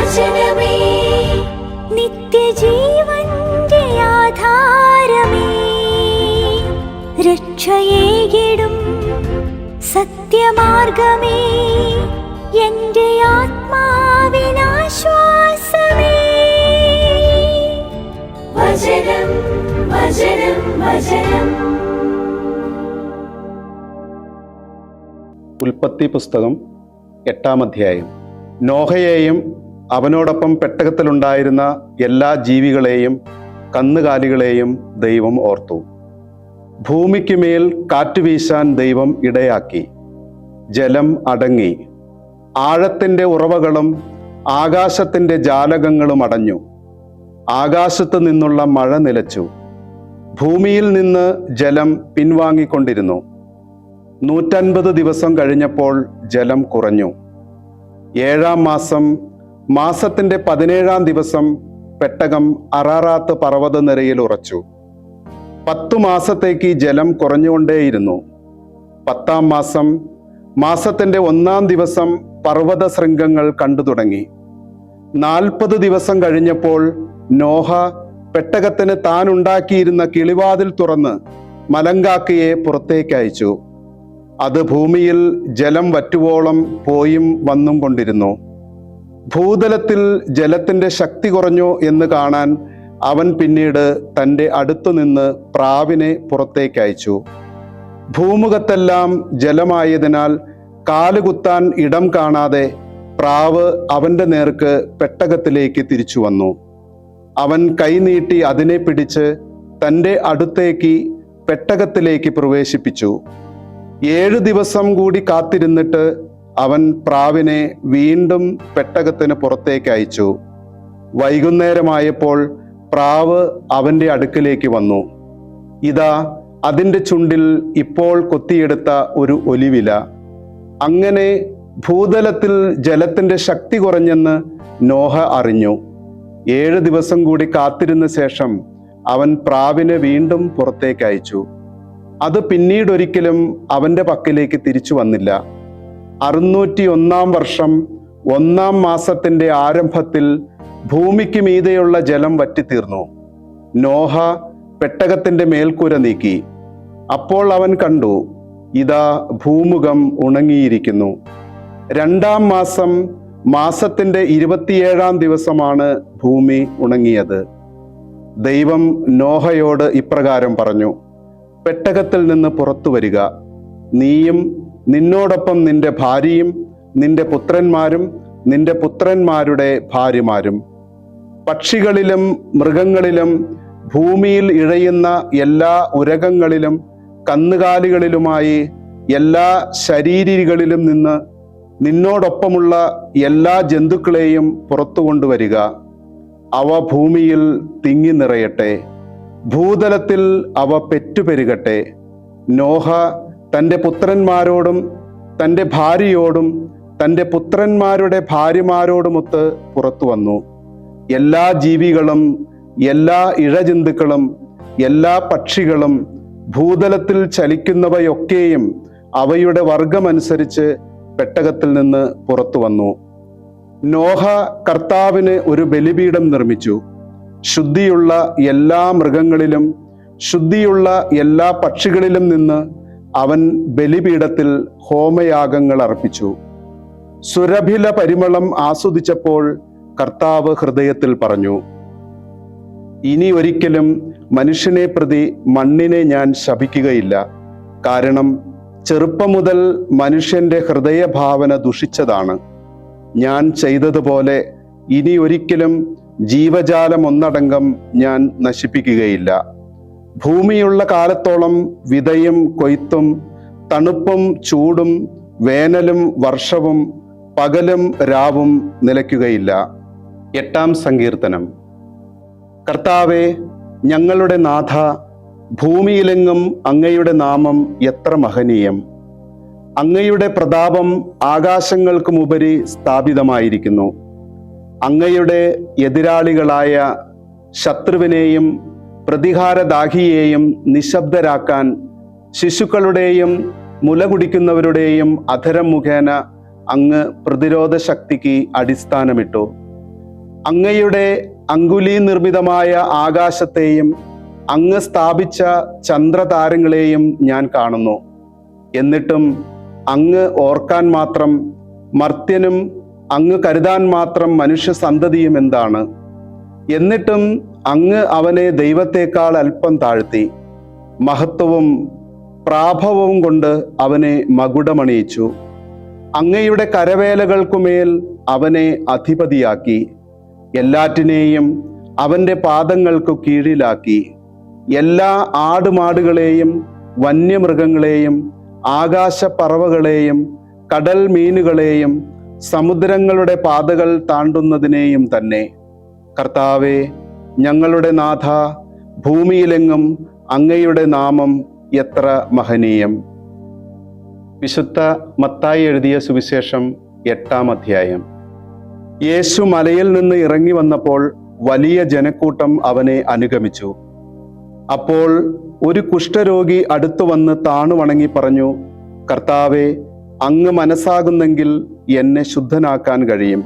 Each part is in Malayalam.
വചനമേ നിത്യജീവന്റെ ആധാരമേ, രക്ഷയേകിടും സത്യമാർഗമേ, എന്റെ ആത്മാവിനാശ്വാസമേ. വചനം വചനം വചനം. ഉൽപ്പത്തി പുസ്തകം 8-ാം അധ്യായം. നോഹയെയും അവനോടൊപ്പം പെട്ടകത്തിലുണ്ടായിരുന്ന എല്ലാ ജീവികളെയും കന്നുകാലികളെയും ദൈവം ഓർത്തു. ഭൂമിക്ക് മേൽ കാറ്റുവീശാൻ ദൈവം ഇടയാക്കി. ജലം അടങ്ങി. ആഴത്തിൻ്റെ ഉറവകളും ആകാശത്തിൻ്റെ ജാലകങ്ങളും അടഞ്ഞു. ആകാശത്ത് നിന്നുള്ള മഴ നിലച്ചു. ഭൂമിയിൽ നിന്ന് ജലം പിൻവാങ്ങിക്കൊണ്ടിരുന്നു. 150 ദിവസം കഴിഞ്ഞപ്പോൾ ജലം കുറഞ്ഞു. 7-ാം മാസം മാസത്തിൻ്റെ 17-ാം ദിവസം പെട്ടകം അറാറാത്ത് പർവ്വതനിരയിൽ ഉറച്ചു. 10 മാസത്തേക്ക് ജലം കുറഞ്ഞുകൊണ്ടേയിരുന്നു. 10-ാം മാസം മാസത്തിൻ്റെ 1-ാം ദിവസം പർവ്വത ശൃംഗങ്ങൾ കണ്ടു തുടങ്ങി. 40 ദിവസം കഴിഞ്ഞപ്പോൾ നോഹ പെട്ടകത്തിന് താൻ ഉണ്ടാക്കിയിരുന്ന കിളിവാതിൽ തുറന്ന് മലങ്കാക്കയെ പുറത്തേക്ക് അയച്ചു. അത് ഭൂമിയിൽ ജലം വറ്റുവോളം പോയും വന്നും കൊണ്ടിരുന്നു. ഭൂതലത്തിൽ ജലത്തിൻ്റെ ശക്തി കുറഞ്ഞു എന്ന് കാണാൻ അവൻ പിന്നീട് തൻ്റെ അടുത്തുനിന്ന് പ്രാവിനെ പുറത്തേക്ക് അയച്ചു. ഭൂമുഖത്തെല്ലാം ജലമായതിനാൽ കാലുകുത്താൻ ഇടം കാണാതെ പ്രാവ് അവൻ്റെ നേർക്ക് പെട്ടകത്തിലേക്ക് തിരിച്ചു വന്നു. അവൻ കൈനീട്ടി അതിനെ പിടിച്ച് തൻ്റെ അടുത്തേക്ക് പെട്ടകത്തിലേക്ക് പ്രവേശിപ്പിച്ചു. 7 ദിവസം കൂടി കാത്തിരുന്നിട്ട് അവൻ പ്രാവിനെ വീണ്ടും പെട്ടകത്തിന് പുറത്തേക്ക് അയച്ചു. വൈകുന്നേരമായപ്പോൾ പ്രാവ് അവൻ്റെ അടുക്കിലേക്ക് വന്നു. ഇതാ അതിൻ്റെ ചുണ്ടിൽ ഇപ്പോൾ കൊത്തിയെടുത്ത ഒരു ഒലിവില. അങ്ങനെ ഭൂതലത്തിൽ ജലത്തിൻ്റെ ശക്തി കുറഞ്ഞെന്ന് നോഹ അറിഞ്ഞു. 7 ദിവസം കൂടി കാത്തിരുന്ന ശേഷം അവൻ പ്രാവിനെ വീണ്ടും പുറത്തേക്ക് അയച്ചു. അത് പിന്നീടൊരിക്കലും അവൻ്റെ പക്കലേക്ക് തിരിച്ചു വന്നില്ല. 601-ാം വർഷം 1-ാം മാസത്തിൻ്റെ ആരംഭത്തിൽ ഭൂമിക്ക് മീതെയുള്ള ജലം വറ്റിത്തീർന്നു. നോഹ പെട്ടകത്തിൻ്റെ മേൽക്കൂര നീക്കി. അപ്പോൾ അവൻ കണ്ടു, ഇതാ ഭൂമുഖം ഉണങ്ങിയിരിക്കുന്നു. 2-ാം മാസം മാസത്തിൻ്റെ 27-ാം ദിവസമാണ് ഭൂമി ഉണങ്ങിയത്. ദൈവം നോഹയോട് ഇപ്രകാരം പറഞ്ഞു: പെട്ടകത്തിൽ നിന്ന് പുറത്തു വരിക, നീയും നിന്നോടൊപ്പം നിന്റെ ഭാര്യയും നിന്റെ പുത്രന്മാരും നിന്റെ പുത്രന്മാരുടെ ഭാര്യമാരും. പക്ഷികളിലും മൃഗങ്ങളിലും ഭൂമിയിൽ ഇഴയുന്ന എല്ലാ ഉരകങ്ങളിലും കന്നുകാലികളിലുമായി എല്ലാ ശരീരികളിലും നിന്ന് നിന്നോടൊപ്പമുള്ള എല്ലാ ജന്തുക്കളെയും പുറത്തു കൊണ്ടുവരിക. അവ ഭൂമിയിൽ തിങ്ങി നിറയട്ടെ, ഭൂതലത്തിൽ അവ പെറ്റുപെരുകട്ടെ. നോഹ തൻ്റെ പുത്രന്മാരോടും തൻ്റെ ഭാര്യയോടും തൻ്റെ പുത്രന്മാരുടെ ഭാര്യമാരോടുമൊത്ത് പുറത്തു വന്നു. എല്ലാ ജീവികളും എല്ലാ ഇഴജന്തുക്കളും എല്ലാ പക്ഷികളും ഭൂതലത്തിൽ ചലിക്കുന്നവയൊക്കെയും അവയുടെ വർഗമനുസരിച്ച് പെട്ടകത്തിൽ നിന്ന് പുറത്തു വന്നു. നോഹ കർത്താവിന് ഒരു ബലിപീഠം നിർമ്മിച്ചു. ശുദ്ധിയുള്ള എല്ലാ മൃഗങ്ങളിലും ശുദ്ധിയുള്ള എല്ലാ പക്ഷികളിലും നിന്ന് അവൻ ബലിപീഠത്തിൽ ഹോമയാഗങ്ങൾ അർപ്പിച്ചു. സുരഭില പരിമളം ആസ്വദിച്ചപ്പോൾ കർത്താവ് ഹൃദയത്തിൽ പറഞ്ഞു: ഇനി ഒരിക്കലും മനുഷ്യനെ പ്രതി മണ്ണിനെ ഞാൻ ശപിക്കുകയില്ല. കാരണം ചെറുപ്പം മുതൽ മനുഷ്യന്റെ ഹൃദയഭാവന ദുഷിച്ചതാണ്. ഞാൻ ചെയ്തതുപോലെ ഇനി ഒരിക്കലും ജീവജാലം ഒന്നടങ്കം ഞാൻ നശിപ്പിക്കുകയില്ല. ഭൂമിയുള്ള കാലത്തോളം വിതയും കൊയ്ത്തും തണുപ്പും ചൂടും വേനലും വർഷവും പകലും രാവും നിലയ്ക്കുകയില്ല. 8-ാം സങ്കീർത്തനം. കർത്താവേ, ഞങ്ങളുടെ നാഥ, ഭൂമിയിലെങ്ങും അങ്ങയുടെ നാമം എത്ര മഹനീയം! അങ്ങയുടെ പ്രതാപം ആകാശങ്ങൾക്കുമുപരി സ്ഥാപിതമായിരിക്കുന്നു. അങ്ങയുടെ എതിരാളികളായ ശത്രുവിനെയും പ്രതികാരദാഹിയെയും നിശബ്ദരാക്കാൻ ശിശുക്കളുടെയും മുല കുടിക്കുന്നവരുടെയും അധരം മുഖേന അങ്ങ് പ്രതിരോധ ശക്തിക്ക് അടിസ്ഥാനമിട്ടു. അങ്ങയുടെ അങ്കുലി നിർമ്മിതമായ ആകാശത്തെയും അങ്ങ് സ്ഥാപിച്ച ചന്ദ്രതാരങ്ങളെയും ഞാൻ കാണുന്നു. എന്നിട്ടും അങ്ങ് ഓർക്കാൻ മാത്രം മർത്യനും അങ്ങ് കരുതാൻ മാത്രം മനുഷ്യ സന്തതിയും എന്താണ്? എന്നിട്ടും അങ്ങ് അവനെ ദൈവത്തെക്കാൾ അല്പം താഴ്ത്തി, മഹത്വവും പ്രാഭവവും കൊണ്ട് അവനെ മകുടമണിയിച്ചു. അങ്ങയുടെ കരവേലകൾക്കുമേൽ അവനെ അധിപതിയാക്കി. എല്ലാറ്റിനെയും അവന്റെ പാദങ്ങൾക്കു കീഴിലാക്കി. എല്ലാ ആടുമാടുകളെയും വന്യമൃഗങ്ങളെയും ആകാശപ്പറവകളെയും കടൽ മീനുകളെയും സമുദ്രങ്ങളുടെ പാതകൾ താണ്ടുന്നതിനെയും തന്നെ. കർത്താവേ, ഞങ്ങളുടെ നാഥ, ഭൂമിയിലെങ്ങും അങ്ങയുടെ നാമം എത്ര മഹനീയം. വിശുദ്ധ മത്തായി എഴുതിയ സുവിശേഷം 8-ാം അധ്യായം. യേശു മലയിൽ നിന്ന് ഇറങ്ങി വന്നപ്പോൾ വലിയ ജനക്കൂട്ടം അവനെ അനുഗമിച്ചു. അപ്പോൾ ഒരു കുഷ്ഠരോഗി അടുത്തു വന്ന് താണു വണങ്ങി പറഞ്ഞു, കർത്താവേ, അങ്ങ് മനസ്സാകുന്നെങ്കിൽ എന്നെ ശുദ്ധനാക്കാൻ കഴിയും.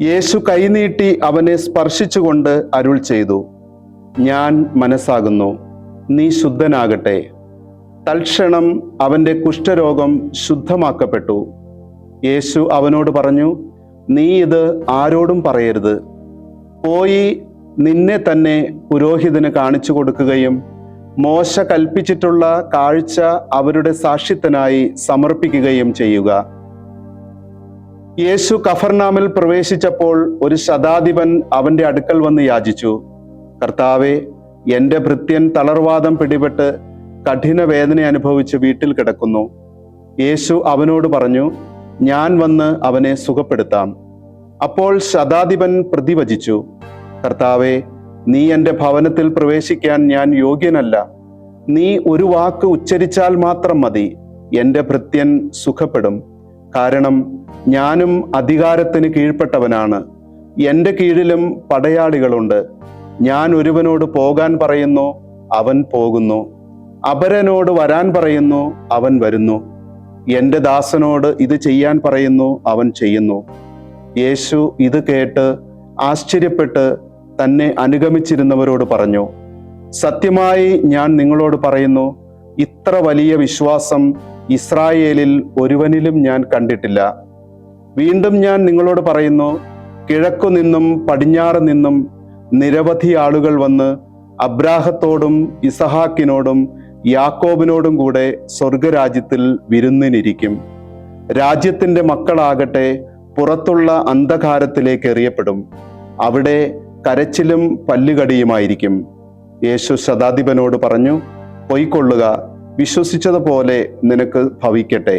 യേശു കൈനീട്ടി അവനെ സ്പർശിച്ചുകൊണ്ട് അരുൾ ചെയ്തു, ഞാൻ മനസ്സാകുന്നു, നീ ശുദ്ധനാകട്ടെ. തൽക്ഷണം അവന്റെ കുഷ്ഠരോഗം ശുദ്ധമാക്കപ്പെട്ടു. യേശു അവനോട് പറഞ്ഞു, നീ ഇത് ആരോടും പറയരുത്. പോയി നിന്നെ തന്നെ പുരോഹിതന് കാണിച്ചു കൊടുക്കുകയും മോശ കൽപ്പിച്ചിട്ടുള്ള കാഴ്ച അവരുടെ സാക്ഷ്യത്തിനായി സമർപ്പിക്കുകയും ചെയ്യുക. യേശു കഫർനാമിൽ പ്രവേശിച്ചപ്പോൾ ഒരു ശതാധിപൻ അവന്റെ അടുക്കൽ വന്ന് യാചിച്ചു, കർത്താവേ, എൻ്റെ ഭൃത്യൻ തളർവാദം പിടിപെട്ട് കഠിന വേദന അനുഭവിച്ച് വീട്ടിൽ കിടക്കുന്നു. യേശു അവനോട് പറഞ്ഞു, ഞാൻ വന്ന് അവനെ സുഖപ്പെടുത്താം. അപ്പോൾ ശതാധിപൻ പ്രതിവചിച്ചു, കർത്താവേ, നീ എൻ്റെ ഭവനത്തിൽ പ്രവേശിക്കാൻ ഞാൻ യോഗ്യനല്ല. നീ ഒരു വാക്ക് ഉച്ചരിച്ചാൽ മാത്രം മതി, എൻ്റെ ഭൃത്യൻ സുഖപ്പെടും. കാരണം ഞാനും അധികാരത്തിന് കീഴ്പ്പെട്ടവനാണ്, എൻ്റെ കീഴിലും പടയാളികളുണ്ട്. ഞാൻ ഒരുവനോട് പോകാൻ പറയുന്നു, അവൻ പോകുന്നു. അപരനോട് വരാൻ പറയുന്നു, അവൻ വരുന്നു. എൻ്റെ ദാസനോട് ഇത് ചെയ്യാൻ പറയുന്നു, അവൻ ചെയ്യുന്നു. യേശു ഇത് കേട്ട് ആശ്ചര്യപ്പെട്ട് തന്നെ അനുഗമിച്ചിരുന്നവരോട് പറഞ്ഞു, സത്യമായി ഞാൻ നിങ്ങളോട് പറയുന്നു, ഇത്ര വലിയ വിശ്വാസം ഇസ്രായേലിൽ ഒരുവനിലും ഞാൻ കണ്ടിട്ടില്ല. വീണ്ടും ഞാൻ നിങ്ങളോട് പറയുന്നു, കിഴക്കു നിന്നും പടിഞ്ഞാറ് നിന്നും നിരവധി ആളുകൾ വന്ന് അബ്രാഹത്തോടും ഇസഹാക്കിനോടും യാക്കോബിനോടും കൂടെ സ്വർഗരാജ്യത്തിൽ വിരുന്നിനിരിക്കും. രാജ്യത്തിന്റെ മക്കളാകട്ടെ പുറത്തുള്ള അന്ധകാരത്തിലേക്ക് എറിയപ്പെടും. അവിടെ കരച്ചിലും പല്ലുകടിയുമായിരിക്കും. യേശു ശതാധിപനോട് പറഞ്ഞു, പൊയ്ക്കൊള്ളുക, വിശ്വസിച്ചതുപോലെ നിനക്ക് ഭവിക്കട്ടെ.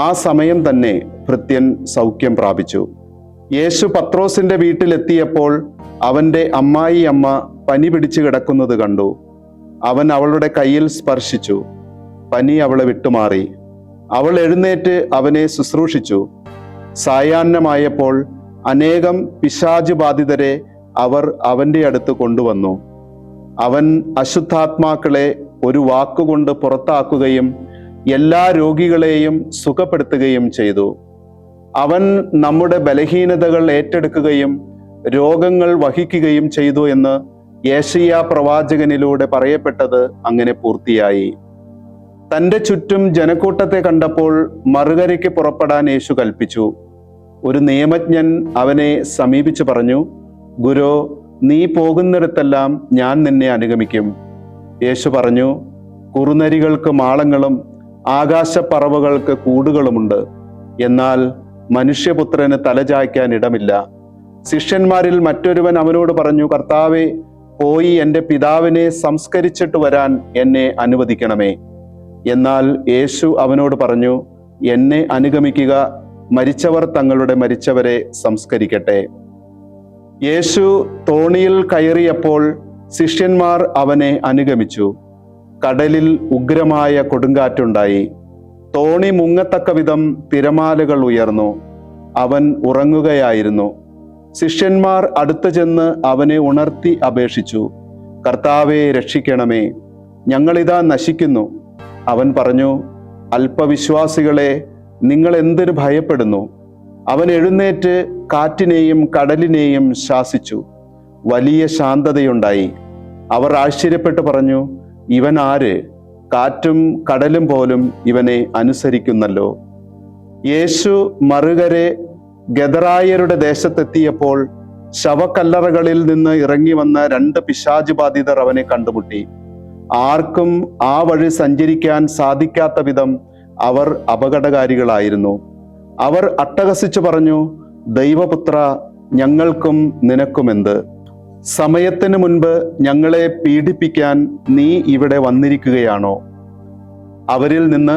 ആ സമയം തന്നെ ഭൃത്യൻ സൗഖ്യം പ്രാപിച്ചു. യേശു പത്രോസിന്റെ വീട്ടിലെത്തിയപ്പോൾ അവന്റെ അമ്മായിയമ്മ പനി പിടിച്ചു കിടക്കുന്നത് കണ്ടു. അവൻ അവളുടെ കയ്യിൽ സ്പർശിച്ചു. പനി അവളെ വിട്ടുമാറി. അവൾ എഴുന്നേറ്റ് അവനെ ശുശ്രൂഷിച്ചു. സായാഹ്നമായപ്പോൾ അനേകം പിശാച് ബാധിതരെ അവർ അവന്റെ അടുത്ത് കൊണ്ടുവന്നു. അവൻ അശുദ്ധാത്മാക്കളെ ഒരു വാക്കുകൊണ്ട് പുറത്താക്കുകയും എല്ലാ രോഗികളെയും സുഖപ്പെടുത്തുകയും ചെയ്തു. അവൻ നമ്മുടെ ബലഹീനതകൾ ഏറ്റെടുക്കുകയും രോഗങ്ങൾ വഹിക്കുകയും ചെയ്തു എന്ന് യേശയ്യാ പ്രവാചകനിലൂടെ പറയപ്പെട്ടത് അങ്ങനെ പൂർത്തിയായി. തൻ്റെ ചുറ്റും ജനക്കൂട്ടത്തെ കണ്ടപ്പോൾ മറുകരയ്ക്ക് പുറപ്പെടാൻ യേശു കൽപ്പിച്ചു. ഒരു നിയമജ്ഞൻ അവനെ സമീപിച്ചു പറഞ്ഞു, ഗുരോ, നീ പോകുന്നിടത്തെല്ലാം ഞാൻ നിന്നെ അനുഗമിക്കും. യേശു പറഞ്ഞു, കുറുനരികൾക്ക് മാളങ്ങളും ആകാശപ്പറവകൾക്ക് കൂടുകളുമുണ്ട്, എന്നാൽ മനുഷ്യപുത്രന് തലചായ്ക്കാൻ ഇടമില്ല. ശിഷ്യന്മാരിൽ മറ്റൊരുവൻ അവനോട് പറഞ്ഞു, കർത്താവേ, പോയി എൻ്റെ പിതാവിനെ സംസ്കരിച്ചിട്ട് വരാൻ എന്നെ അനുവദിക്കണമേ. എന്നാൽ യേശു അവനോട് പറഞ്ഞു, എന്നെ അനുഗമിക്കുക, മരിച്ചവർ തങ്ങളുടെ മരിച്ചവരെ സംസ്കരിക്കട്ടെ. യേശു തോണിയിൽ കയറിയപ്പോൾ ശിഷ്യന്മാർ അവനെ അനുഗമിച്ചു. കടലിൽ ഉഗ്രമായ കൊടുങ്കാറ്റുണ്ടായി. തോണി മുങ്ങത്തക്ക വിധം തിരമാലകൾ ഉയർന്നു. അവൻ ഉറങ്ങുകയായിരുന്നു. ശിഷ്യന്മാർ അടുത്തു ചെന്ന് അവനെ ഉണർത്തി അപേക്ഷിച്ചു, കർത്താവേ, രക്ഷിക്കണമേ, ഞങ്ങളിതാ നശിക്കുന്നു. അവൻ പറഞ്ഞു, അല്പവിശ്വാസികളെ, നിങ്ങൾ എന്തിനു ഭയപ്പെടുന്നു? അവൻ എഴുന്നേറ്റ് കാറ്റിനെയും കടലിനെയും ശാസിച്ചു. വലിയ ശാന്തതയുണ്ടായി. അവർ ആശ്ചര്യപ്പെട്ട് പറഞ്ഞു, ഇവൻ ആര്? കാറ്റും കടലും പോലും ഇവനെ അനുസരിക്കുന്നല്ലോ. യേശു മറുകരെ ഗദറായരുടെ ദേശത്തെത്തിയപ്പോൾ ശവക്കല്ലറകളിൽ നിന്ന് ഇറങ്ങി വന്ന 2 പിശാച് ബാധിതർ അവനെ കണ്ടുമുട്ടി. ആർക്കും ആ വഴി സഞ്ചരിക്കാൻ സാധിക്കാത്ത വിധം അവർ അപകടകാരികളായിരുന്നു. അവർ അട്ടഹസിച്ചു പറഞ്ഞു, ദൈവപുത്ര, ഞങ്ങൾക്കും നിനക്കുമെന്ത്? സമയത്തിന് മുൻപ് ഞങ്ങളെ പീഡിപ്പിക്കാൻ നീ ഇവിടെ വന്നിരിക്കുകയാണോ? അവരിൽ നിന്ന്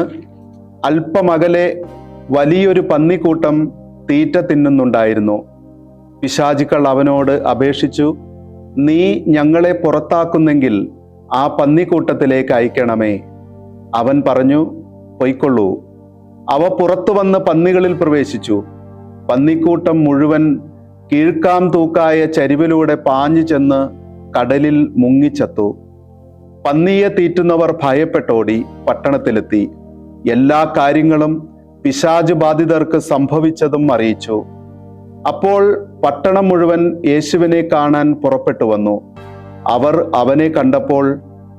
അല്പമകലെ വലിയൊരു പന്നിക്കൂട്ടം തീറ്റ തിന്നുന്നുണ്ടായിരുന്നു. പിശാചുക്കൾ അവനോട് അപേക്ഷിച്ചു, നീ ഞങ്ങളെ പുറത്താക്കുന്നെങ്കിൽ ആ പന്നിക്കൂട്ടത്തിലേക്ക് അയക്കണമേ. അവൻ പറഞ്ഞു, പൊയ്ക്കൊള്ളൂ. അവ പുറത്തു വന്ന് പന്നികളിൽ പ്രവേശിച്ചു. പന്നിക്കൂട്ടം മുഴുവൻ കീഴ്ക്കാം തൂക്കായ ചരിവിലൂടെ പാഞ്ഞു ചെന്ന് കടലിൽ മുങ്ങിച്ചത്തു. പന്നിയെ തീറ്റുന്നവർ ഭയപ്പെട്ടോടി പട്ടണത്തിലെത്തി എല്ലാ കാര്യങ്ങളും പിശാച് ബാധിതർക്ക് സംഭവിച്ചതും അറിയിച്ചു. അപ്പോൾ പട്ടണം മുഴുവൻ യേശുവിനെ കാണാൻ പുറപ്പെട്ടു വന്നു. അവർ അവനെ കണ്ടപ്പോൾ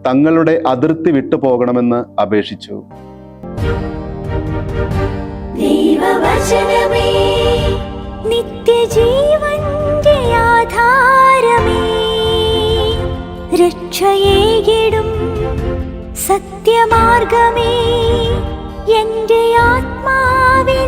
തങ്ങളുടെ അതിർത്തി വിട്ടുപോകണമെന്ന് അപേക്ഷിച്ചു. ദൈവവചനമേ, നിത്യജീവന്റെ ആധാരമേ, രക്ഷയേകിടും സത്യമാർഗമേ, എന്റെ ആത്മാവിനാശ്വാസം.